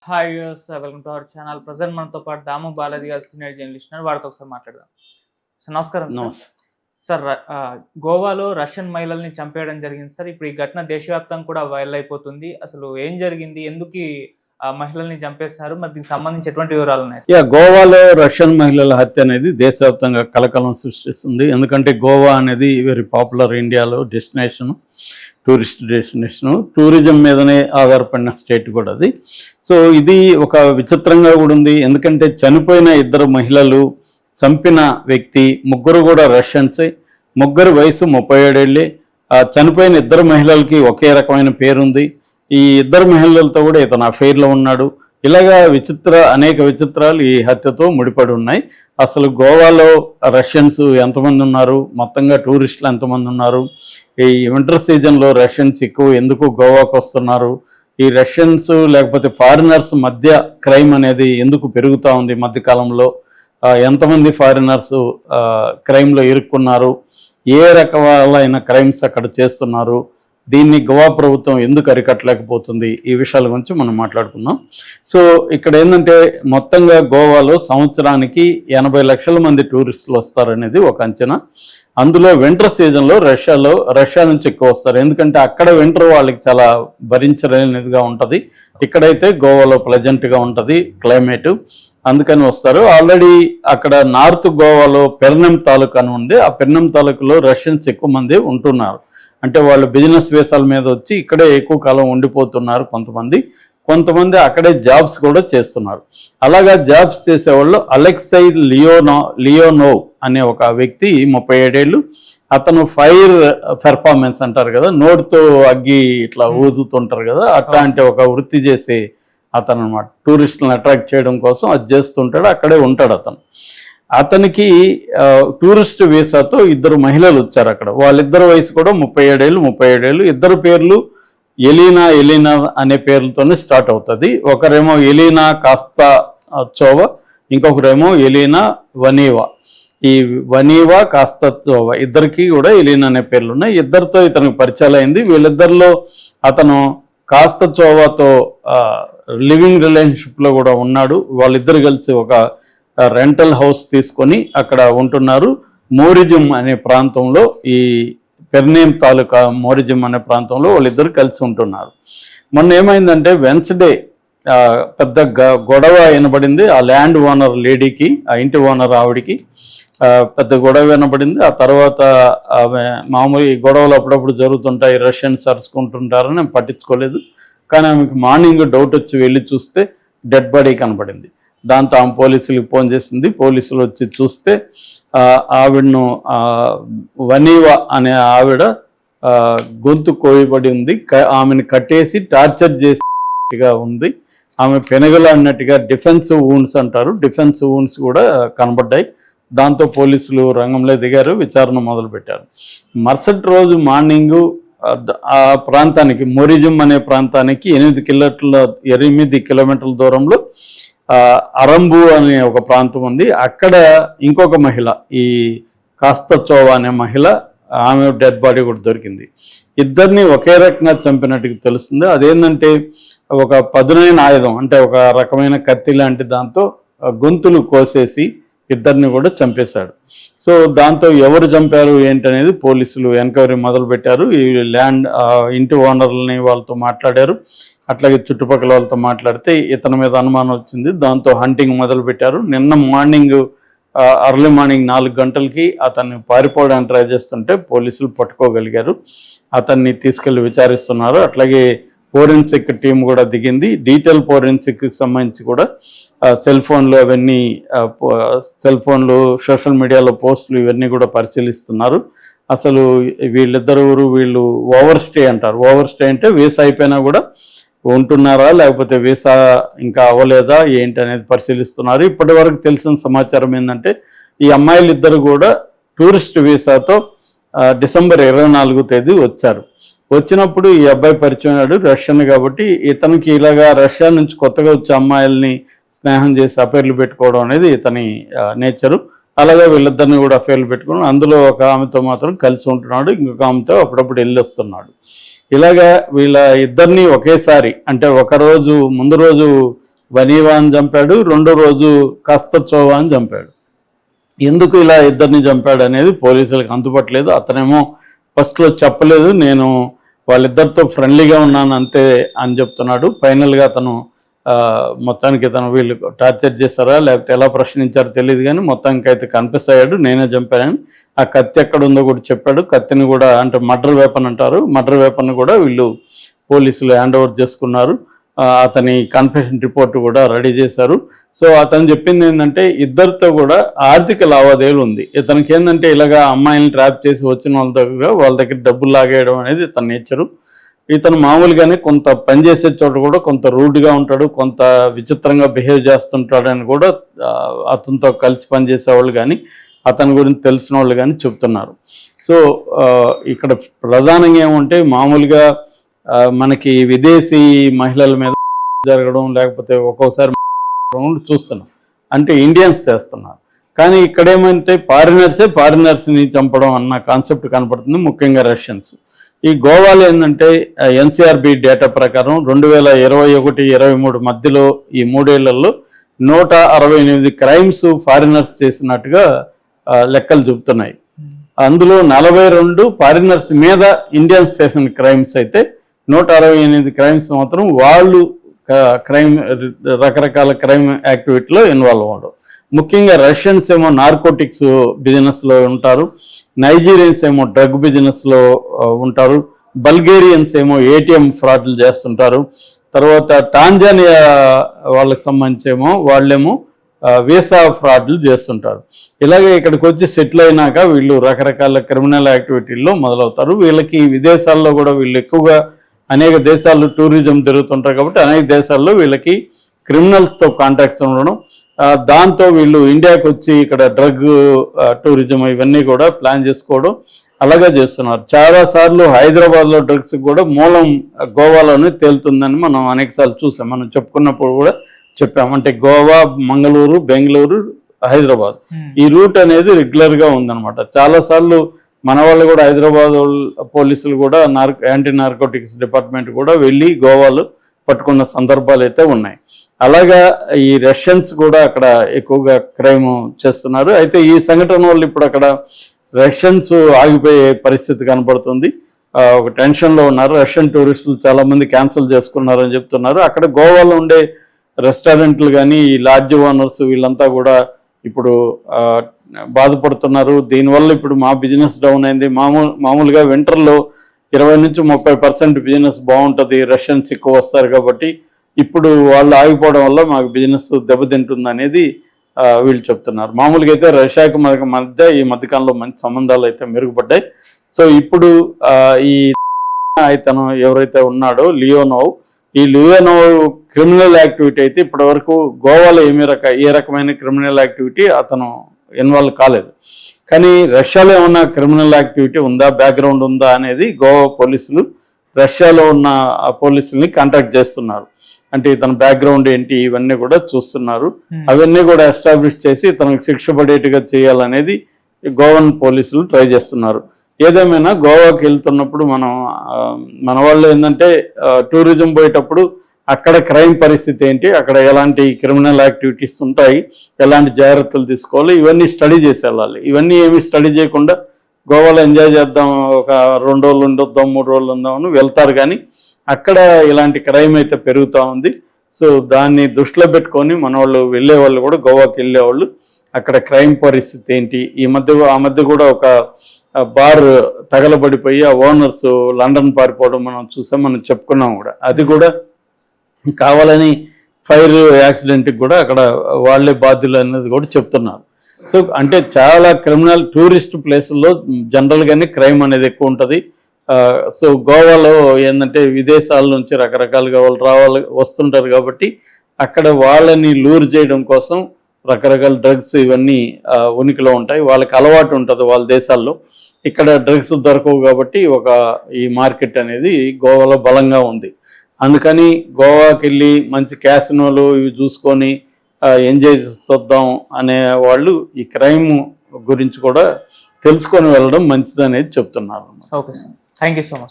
Hi viewers, welcome to our channel. Present మనతో పాటు దాము బాలాజీ గారు సీనియర్ జర్నలిస్ట్ ఉన్నారు. వారితో ఒకసారి మాట్లాడదాం. సార్ నమస్కారం. సార్ గోవాలో రష్యన్ మహిళల్ని చంపేయడం జరిగింది సార్. ఇప్పుడు ఈ ఘటన దేశవ్యాప్తంగా కూడా వైరల్ అయిపోతుంది. అసలు ఏం జరిగింది, ఎందుకు ఆ మహిళల్ని చంపేశారు, మరి దీనికి సంబంధించి ఎటువంటి వివరాలు ఉన్నాయి? గోవాలో రష్యన్ మహిళల హత్య అనేది దేశవ్యాప్తంగా కలకలం సృష్టిస్తుంది. ఎందుకంటే గోవా అనేది వెరీ పాపులర్ ఇండియాలో డెస్టినేషన్, టూరిస్ట్ డెస్టినేషను, టూరిజం మీదనే ఆధారపడిన స్టేట్ కూడా అది. సో ఇది ఒక విచిత్రంగా కూడా ఉంది. ఎందుకంటే చనిపోయిన ఇద్దరు మహిళలు, చంపిన వ్యక్తి ముగ్గురు కూడా రష్యన్సే. ముగ్గురు వయసు 37 ఏళ్ళే. చనిపోయిన ఇద్దరు మహిళలకి ఒకే రకమైన పేరుంది. ఈ ఇద్దరు మహిళలతో కూడా ఇతను అఫైర్లో ఉన్నాడు. ఇలాగా అనేక విచిత్రాలు ఈ హత్యతో ముడిపడి ఉన్నాయి. అసలు గోవాలో రష్యన్స్ ఎంతమంది ఉన్నారు, మొత్తంగా టూరిస్టులు ఎంతమంది ఉన్నారు, ఈ వింటర్ సీజన్లో రష్యన్స్ ఎక్కువ ఎందుకు గోవాకు వస్తున్నారు, ఈ రష్యన్స్ లేకపోతే ఫారినర్స్ మధ్య క్రైమ్ అనేది ఎందుకు పెరుగుతూ ఉంది మధ్యకాలంలో, ఎంతమంది ఫారినర్స్ క్రైమ్లో ఇరుక్కున్నారు, ఏ రకాలైన క్రైమ్స్ అక్కడ చేస్తున్నారు, దీన్ని గోవా ప్రభుత్వం ఎందుకు అరికట్టలేకపోతుంది, ఈ విషయాల గురించి మనం మాట్లాడుకుందాం. సో ఇక్కడ ఏంటంటే మొత్తంగా గోవాలో సంవత్సరానికి 80 లక్షల మంది టూరిస్టులు వస్తారనేది ఒక అంచనా. అందులో వింటర్ సీజన్లో రష్యా నుంచి ఎక్కువ వస్తారు. ఎందుకంటే అక్కడ వింటర్ వాళ్ళకి చాలా భరించలేనిదిగా ఉంటుంది. ఇక్కడైతే గోవాలో ప్లెజెంట్గా ఉంటుంది క్లైమేటు, అందుకని వస్తారు. ఆల్రెడీ అక్కడ నార్త్ గోవాలో పెర్నెమ్ తాలూకా అని ఉంది. ఆ పెర్నెమ్ తాలూకులో రష్యన్స్ ఎక్కువ మంది ఉంటున్నారు. అంటే వాళ్ళు బిజినెస్ వీసాల మీద వచ్చి ఇక్కడే ఎక్కువ కాలం ఉండిపోతున్నారు. కొంతమంది అక్కడే జాబ్స్ కూడా చేస్తున్నారు. అలాగా జాబ్స్ చేసేవాళ్ళు అలెక్సై లియోనోవ్ అనే ఒక వ్యక్తి 37 ఏళ్ళు. అతను ఫైర్ పెర్ఫార్మెన్స్ అంటారు కదా, నోటితో అగ్గి ఇట్లా ఊదుతుంటారు కదా, అట్లాంటి ఒక వృత్తి చేసే అతను అనమాట. టూరిస్టులను అట్రాక్ట్ చేయడం కోసం అది చేస్తుంటాడు, అక్కడే ఉంటాడు అతనికి టూరిస్ట్ వీసాతో ఇద్దరు మహిళలు వచ్చారు అక్కడ. వాళ్ళిద్దరు వయసు కూడా 37 ఏళ్ళు. ఇద్దరు పేర్లు ఎలీనా అనే పేర్లతోనే స్టార్ట్ అవుతుంది. ఒకరేమో ఎలీనా కాస్తాచోవా, ఇంకొకరేమో ఎలీనా వనీవా. ఈ వనీవా కాస్తాచోవా ఇద్దరికి కూడా ఎలీనా అనే పేర్లు ఉన్నాయి. ఇద్దరితో ఇతనికి పరిచయం అయింది. వీళ్ళిద్దరిలో అతను కాస్తాచోవాతో లివింగ్ రిలేషన్షిప్లో కూడా ఉన్నాడు. వాళ్ళిద్దరు కలిసి ఒక రెంటల్ హౌస్ తీసుకొని అక్కడ ఉంటున్నారు. మోరిజిమ్ అనే ప్రాంతంలో, ఈ పెర్నేమ్ తాలూకా మోరిజిమ్ అనే ప్రాంతంలో వాళ్ళిద్దరు కలిసి ఉంటున్నారు. మొన్న ఏమైందంటే వెన్స్డే పెద్ద గొడవ వినబడింది. ఆ ల్యాండ్ ఓనర్ లేడీకి, ఆ ఇంటి ఓనర్ ఆవిడికి పెద్ద గొడవ వినబడింది. ఆ తర్వాత ఆమె మామూలు గొడవలు అప్పుడప్పుడు జరుగుతుంటాయి, రష్యన్స్ అరుచుకుంటుంటారని పట్టించుకోలేదు. కానీ ఆమెకి మార్నింగ్ డౌట్ వచ్చి వెళ్ళి చూస్తే డెడ్ బాడీ కనబడింది. దాంతో ఆమె పోలీసులకు ఫోన్ చేసింది. పోలీసులు వచ్చి చూస్తే ఆవిడను వనీవా అనే ఆవిడ గొంతు కోయబడి ఉంది. ఆమెను కట్టేసి టార్చర్ చేసిగా ఉంది. ఆమె పెనగలాడినట్టుగా డిఫెన్సివ్ వూండ్స్ అంటారు, డిఫెన్సివ్ వూండ్స్ కూడా కనబడ్డాయి. దాంతో పోలీసులు రంగంలో దిగారు, విచారణ మొదలుపెట్టారు. మరుసటి రోజు మార్నింగు ఆ ప్రాంతానికి, మొరిజిమ్ అనే ప్రాంతానికి 8 కిలోమీటర్ల దూరంలో అరంబు అనే ఒక ప్రాంతం ఉంది. అక్కడ ఇంకొక మహిళ, ఈ కాస్తాచోవా అనే మహిళ, ఆమె డెడ్ బాడీ కూడా దొరికింది. ఇద్దరిని ఒకే రకంగా చంపినట్టుగా తెలుస్తుంది. అదేంటంటే ఒక పదునైన ఆయుధం, అంటే ఒక రకమైన కత్తి లాంటి దాంతో గొంతులు కోసేసి ఇద్దరిని కూడా చంపేశాడు. సో దాంతో ఎవరు చంపారు ఏంటనేది పోలీసులు ఎంక్వైరీ మొదలుపెట్టారు. ఈ ఇంటి ఓనర్లని వాళ్ళతో మాట్లాడారు. అట్లాగే చుట్టుపక్కల వాళ్ళతో మాట్లాడితే ఇతని మీద అనుమానం వచ్చింది. దాంతో హంటింగ్ మొదలుపెట్టారు. నిన్న మార్నింగ్ అర్లీ మార్నింగ్ 4 గంటలకి అతన్ని పారిపోవడానికి ట్రై చేస్తుంటే పోలీసులు పట్టుకోగలిగారు. అతన్ని తీసుకెళ్లి విచారిస్తున్నారు. అట్లాగే ఫోరెన్సిక్ టీం కూడా దిగింది. డీటెయిల్ ఫోరెన్సిక్కి సంబంధించి కూడా సెల్ ఫోన్లు, సోషల్ మీడియాలో పోస్టులు ఇవన్నీ కూడా పరిశీలిస్తున్నారు. అసలు వీళ్ళు ఓవర్ స్టే అంటారు. ఓవర్ స్టే అంటే వీసా అయిపోయినా కూడా ఉంటున్నారా, లేకపోతే వీసా ఇంకా అవ్వలేదా ఏంటి అనేది పరిశీలిస్తున్నారు. ఇప్పటి వరకు తెలిసిన సమాచారం ఏంటంటే ఈ అమ్మాయిలు ఇద్దరు కూడా టూరిస్ట్ వీసాతో డిసెంబర్ 24వ తేదీ వచ్చారు. వచ్చినప్పుడు ఈ అబ్బాయి పరిచయం అయ్యాడు, రష్యన్ కాబట్టి. ఇతనికి ఇలాగా రష్యా నుంచి కొత్తగా వచ్చే అమ్మాయిల్ని స్నేహం చేసి అఫైర్లు పెట్టుకోవడం అనేది ఇతని నేచరు. అలాగే వీళ్ళిద్దరిని కూడా అఫైర్లు పెట్టుకుని అందులో ఒక ఆమెతో మాత్రం కలిసి ఉంటున్నాడు, ఇంకొక ఆమెతో అప్పుడప్పుడు వెళ్ళి వస్తున్నాడు. ఇలాగా వీళ్ళ ఇద్దరిని ఒకేసారి, అంటే ముందు రోజు వనీవాన్ చంపాడు, రెండో రోజు కస్తచోవాన్ చంపాడు. ఎందుకు ఇలా ఇద్దరిని చంపాడు అనేది పోలీసులకు అంతుపట్టలేదు. అతనేమో ఫస్ట్లో చెప్పలేదు, నేను వాళ్ళిద్దరితో ఫ్రెండ్లీగా ఉన్నాను అంతే అని చెప్తున్నాడు. ఫైనల్గా అతను మొత్తానికి అతను వీళ్ళు టార్చర్ చేస్తారా లేకపోతే ఎలా ప్రశ్నించారో తెలియదు, కానీ మొత్తానికి అయితే కన్ఫెస్ అయ్యాడు, నేనే చంపానని. ఆ కత్తి ఎక్కడ ఉందో కూడా చెప్పాడు. కత్తిని కూడా అంటే మర్డర్ వెపన్ అంటారు, మర్డర్ వెపన్ కూడా వీళ్ళు పోలీసులు హ్యాండ్ ఓవర్ చేసుకున్నారు. అతని కన్ఫెషన్ రిపోర్ట్ కూడా రెడీ చేశారు. సో అతను చెప్పింది ఏంటంటే ఇద్దరితో కూడా ఆర్థిక లావాదేవీలు ఉంది. ఇతనికి ఏంటంటే ఇలాగా అమ్మాయిని ట్రాప్ చేసి వచ్చిన వాళ్ళ దగ్గర డబ్బులు లాగేయడం అనేది ఇతని నేచరు. ఇతను మామూలుగానే కొంత పనిచేసే చోట కూడా కొంత రూడ్గా ఉంటాడు, కొంత విచిత్రంగా బిహేవ్ చేస్తుంటాడని కూడా అతనితో కలిసి పనిచేసేవాళ్ళు కానీ అతని గురించి తెలిసిన వాళ్ళు కానీ చెప్తున్నారు. సో ఇక్కడ ప్రధానంగా ఏమంటే మామూలుగా మనకి విదేశీ మహిళల మీద జరగడం లేకపోతే ఒక్కోసారి చూస్తున్నాం, అంటే ఇండియన్స్ చేస్తున్నారు. కానీ ఇక్కడేమంటే ఫారినర్స్ని చంపడం అన్న కాన్సెప్ట్ కనపడుతుంది, ముఖ్యంగా రష్యన్స్. ఈ గోవాలో ఏంటంటే ఎన్సీఆర్బి డేటా ప్రకారం 2021-23 మధ్యలో ఈ 3 ఏళ్లలో 168 క్రైమ్స్ ఫారినర్స్ చేసినట్టుగా లెక్కలు చెబుతున్నాయి. అందులో 42 ఫారినర్స్ మీద ఇండియన్స్ చేసిన క్రైమ్స్ అయితే 168 క్రైమ్స్ మాత్రం వాళ్ళు రకరకాల క్రైమ్ యాక్టివిటీలో ఇన్వాల్వ్ అవ్వడం. ముఖ్యంగా రష్యన్స్ ఏమో నార్కోటిక్స్ బిజినెస్లో ఉంటారు, నైజీరియన్స్ ఏమో డ్రగ్ బిజినెస్లో ఉంటారు, బల్గేరియన్స్ ఏమో ఏటీఎం ఫ్రాడ్లు చేస్తుంటారు, తర్వాత టాంజానియా వాళ్ళకి సంబంధించేమో వాళ్ళేమో వీసా ఫ్రాడ్లు చేస్తుంటారు. ఇలాగే ఇక్కడికి వచ్చి సెటిల్ అయినాక వీళ్ళు రకరకాల క్రిమినల్ యాక్టివిటీల్లో మొదలవుతారు. వీళ్ళకి విదేశాల్లో కూడా వీళ్ళు ఎక్కువగా అనేక దేశాల్లో టూరిజం తిరుగుతుంటారు కాబట్టి అనేక దేశాల్లో వీళ్ళకి క్రిమినల్స్తో కాంటాక్ట్స్ ఉండడం, దాంతో వీళ్ళు ఇండియాకి వచ్చి ఇక్కడ డ్రగ్ టూరిజం ఇవన్నీ కూడా ప్లాన్ చేసుకోవడం అలాగే చేస్తున్నారు. చాలాసార్లు హైదరాబాద్లో డ్రగ్స్ కూడా మూలం గోవాలోనే తేలుతుందని మనం అనేకసార్లు చూసాం, మనం చెప్పుకున్నప్పుడు కూడా చెప్పాం. అంటే గోవా, మంగళూరు, బెంగళూరు, హైదరాబాద్ ఈ రూట్ అనేది రెగ్యులర్గా ఉందన్నమాట. చాలాసార్లు మన వాళ్ళు కూడా హైదరాబాద్ పోలీసులు కూడా యాంటీ నార్కోటిక్స్ డిపార్ట్మెంట్ కూడా వెళ్ళి గోవాలో పట్టుకున్న సందర్భాలు అయితే ఉన్నాయి. అలాగా ఈ రష్యన్స్ కూడా అక్కడ ఎక్కువగా క్రైమ్ చేస్తున్నారు. అయితే ఈ సంఘటన వల్ల ఇప్పుడు అక్కడ రష్యన్స్ ఆగిపోయే పరిస్థితి కనబడుతుంది. ఒక టెన్షన్లో ఉన్నారు. రష్యన్ టూరిస్టులు చాలామంది క్యాన్సిల్ చేసుకున్నారని చెప్తున్నారు. అక్కడ గోవాలో ఉండే రెస్టారెంట్లు కానీ ఈ లాడ్జ్ ఓనర్స్ వీళ్ళంతా కూడా ఇప్పుడు బాధపడుతున్నారు. దీనివల్ల ఇప్పుడు మా బిజినెస్ డౌన్ అయింది. మామూలుగా వింటర్లో 20-30% బిజినెస్ బాగుంటుంది, రష్యన్స్ ఎక్కువ వస్తారు కాబట్టి ఇప్పుడు వాళ్ళు ఆగిపోవడం వల్ల మాకు బిజినెస్ దెబ్బతింటుంది అనేది వీళ్ళు చెప్తున్నారు. మామూలుగా అయితే రష్యాకి మనకి మధ్య ఈ మధ్యకాలంలో మంచి సంబంధాలు అయితే మెరుగుపడ్డాయి. సో ఇప్పుడు ఈ ఇతను ఎవరైతే ఉన్నాడో లియోనోవ్, ఈ లియోనోవ్ క్రిమినల్ యాక్టివిటీ అయితే ఇప్పటివరకు గోవాలో ఏ రకమైన క్రిమినల్ యాక్టివిటీ అతను ఇన్వాల్వ్ కాలేదు. కానీ రష్యాలో ఏమన్నా క్రిమినల్ యాక్టివిటీ ఉందా, బ్యాక్గ్రౌండ్ ఉందా అనేది గోవా పోలీసులు రష్యాలో ఉన్న పోలీసుల్ని కాంటాక్ట్ చేస్తున్నారు. అంటే ఇతని బ్యాక్గ్రౌండ్ ఏంటి ఇవన్నీ కూడా చూస్తున్నారు. అవన్నీ కూడా ఎస్టాబ్లిష్ చేసి తనకు శిక్ష పడేట్టుగా చేయాలనేది గోవన్ పోలీసులు ట్రై చేస్తున్నారు. ఏదేమైనా గోవాకి వెళ్తున్నప్పుడు మన వాళ్ళు ఏంటంటే టూరిజం పోయేటప్పుడు అక్కడ క్రైమ్ పరిస్థితి ఏంటి, అక్కడ ఎలాంటి క్రిమినల్ యాక్టివిటీస్ ఉంటాయి, ఎలాంటి జాగ్రత్తలు తీసుకోవాలి, ఇవన్నీ స్టడీ చేసి వెళ్ళాలి. ఇవన్నీ ఏమి స్టడీ చేయకుండా గోవాలో ఎంజాయ్ చేద్దాం, ఒక 2 రోజులు ఉండొద్దాం, 3 రోజులు ఉందామని వెళ్తారు. కానీ అక్కడ ఇలాంటి క్రైమ్ అయితే పెరుగుతూ ఉంది. సో దాన్ని దృష్టిలో పెట్టుకొని మన వాళ్ళు వెళ్ళేవాళ్ళు కూడా గోవాకి వెళ్ళేవాళ్ళు అక్కడ క్రైమ్ పరిస్థితి ఏంటి, ఆ మధ్య కూడా ఒక బార్ తగలబడిపోయి ఆ ఓనర్స్ లండన్ పారిపోవడం మనం చూసాం, మనం చెప్పుకున్నాం కూడా. అది కూడా కావాలని ఫైర్ యాక్సిడెంట్కి కూడా అక్కడ వాళ్ళే బాధ్యులు అనేది కూడా చెప్తున్నారు. సో అంటే చాలా క్రిమినల్ టూరిస్ట్ ప్లేసుల్లో జనరల్గానే క్రైమ్ అనేది ఎక్కువ ఉంటుంది. సో గోవాలో ఏంటంటే విదేశాల నుంచి రకరకాలుగా వాళ్ళు వస్తుంటారు కాబట్టి అక్కడ వాళ్ళని లూర్ చేయడం కోసం రకరకాల డ్రగ్స్ ఇవన్నీ ఉనికిలో ఉంటాయి. వాళ్ళకి అలవాటు ఉంటుంది వాళ్ళ దేశాల్లో. ఇక్కడ డ్రగ్స్ దొరకవు కాబట్టి ఈ మార్కెట్ అనేది గోవాలో బలంగా ఉంది. అందుకని గోవాకి వెళ్ళి మంచి క్యాసినోలు ఇవి చూసుకొని ఎంజాయ్ చేద్దాం అనే వాళ్ళు ఈ క్రైమ్ గురించి కూడా తెలుసుకొని వెళ్ళడం మంచిది అనేది చెప్తున్నారు. Okay sir, thank you so much.